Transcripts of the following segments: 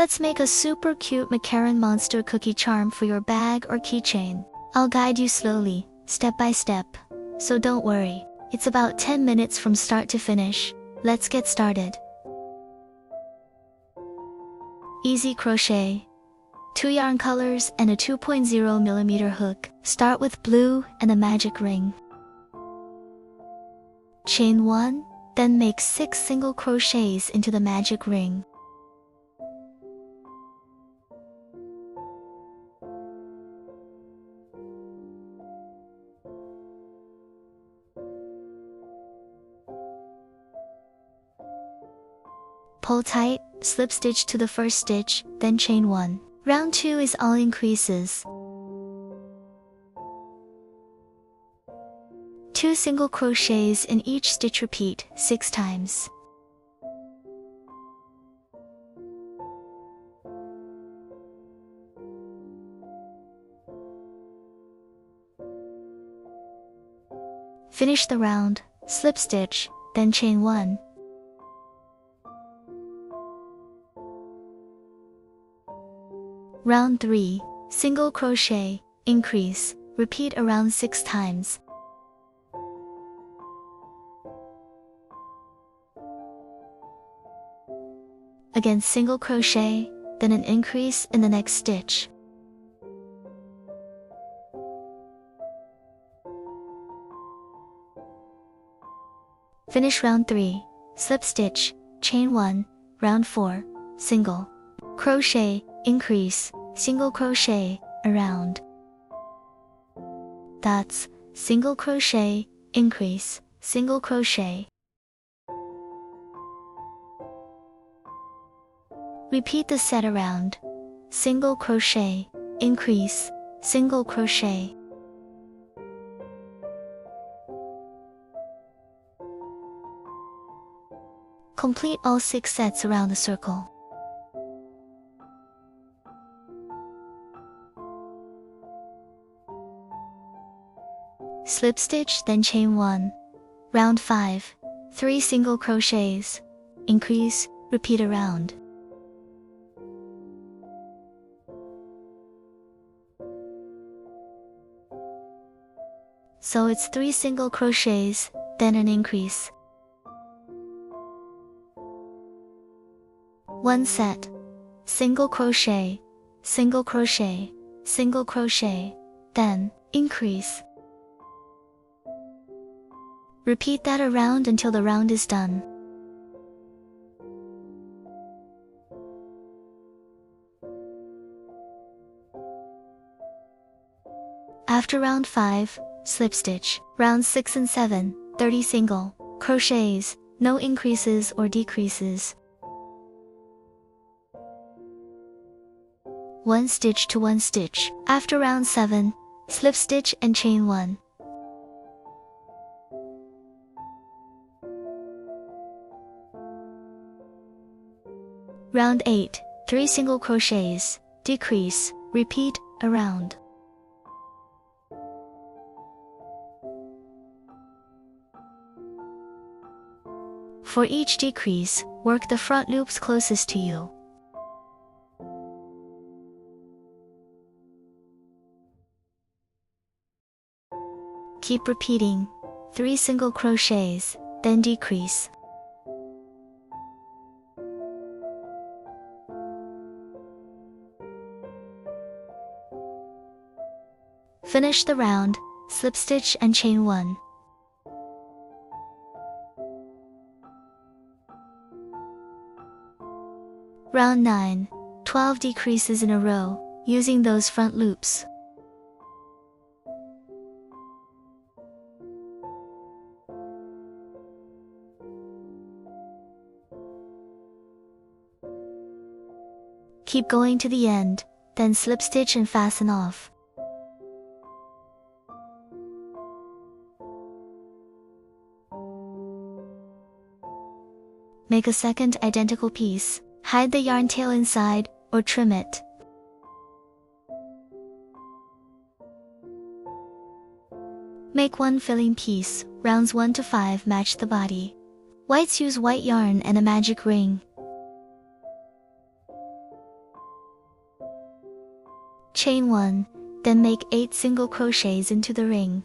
Let's make a super cute Macaron Monster Cookie Charm for your bag or keychain. I'll guide you slowly, step by step. So don't worry, it's about 10 minutes from start to finish. Let's get started. Easy crochet. 2 yarn colors and a 2.0mm hook. Start with blue and a magic ring. Chain 1, then make 6 single crochets into the magic ring. Pull tight, slip stitch to the first stitch, then chain 1. Round 2 is all increases. 2 single crochets in each stitch. Repeat 6 times. Finish the round, slip stitch, then chain 1. Round 3, single crochet, increase, repeat around 6 times. Again single crochet, then an increase in the next stitch. Finish round 3, slip stitch, chain 1, round 4, single crochet, increase, single crochet, around. That's single crochet, increase, single crochet. Repeat the set around. Single crochet, increase, single crochet. Complete all 6 sets around the circle. Slip stitch, then chain 1. Round 5, 3 single crochets, increase, repeat around. So it's 3 single crochets, then an increase. 1 set, single crochet, single crochet, single crochet, then increase. Repeat that around until the round is done. After round 5, slip stitch. Round 6 and 7, 30 single crochets, no increases or decreases. 1 stitch to 1 stitch. After round 7, slip stitch and chain 1. Round 8, 3 single crochets, decrease, repeat, around. For each decrease, work the front loops closest to you. Keep repeating, 3 single crochets, then decrease. Finish the round, slip stitch and chain 1. Round 9, 12 decreases in a row, using those front loops. Keep going to the end, then slip stitch and fasten off. Make a second identical piece, hide the yarn tail inside, or trim it. Make one filling piece, rounds 1 to 5 match the body. Whites use white yarn and a magic ring. Chain 1, then make 8 single crochets into the ring.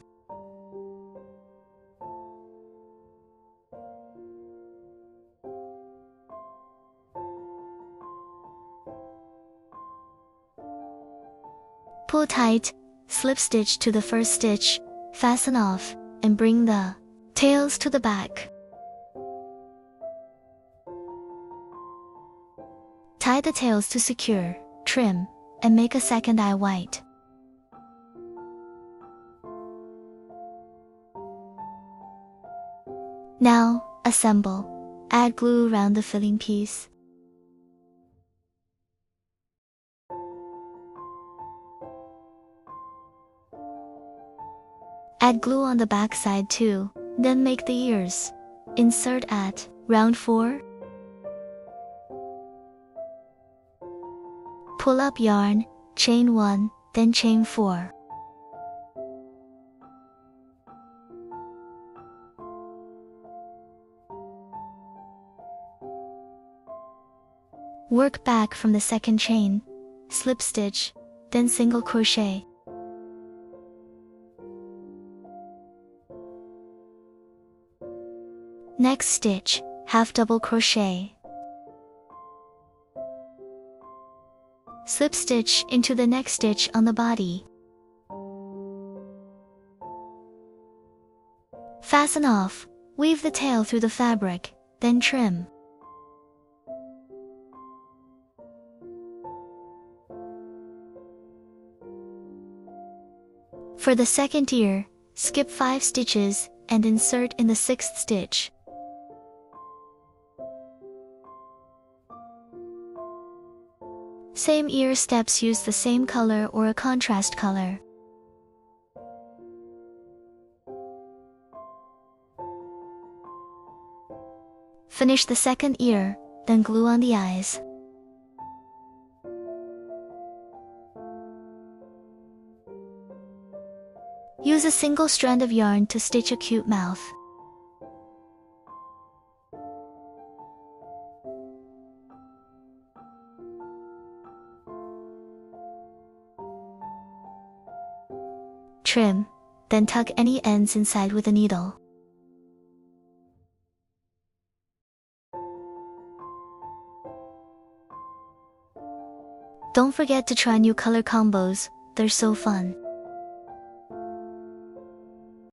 Pull tight, slip stitch to the first stitch, fasten off, and bring the tails to the back. Tie the tails to secure, trim, and make a second eye white. Now, assemble. Add glue around the filling piece. Add glue on the back side too, then make the ears. Insert at round 4. Pull up yarn, chain 1, then chain 4. Work back from the second chain, slip stitch, then single crochet. Next stitch, half double crochet. Slip stitch into the next stitch on the body. Fasten off, weave the tail through the fabric, then trim. For the second ear, skip 5 stitches and insert in the 6th stitch. Same ear steps, use the same color or a contrast color. Finish the second ear, then glue on the eyes. Use a single strand of yarn to stitch a cute mouth. Trim, then tuck any ends inside with a needle. Don't forget to try new color combos, they're so fun.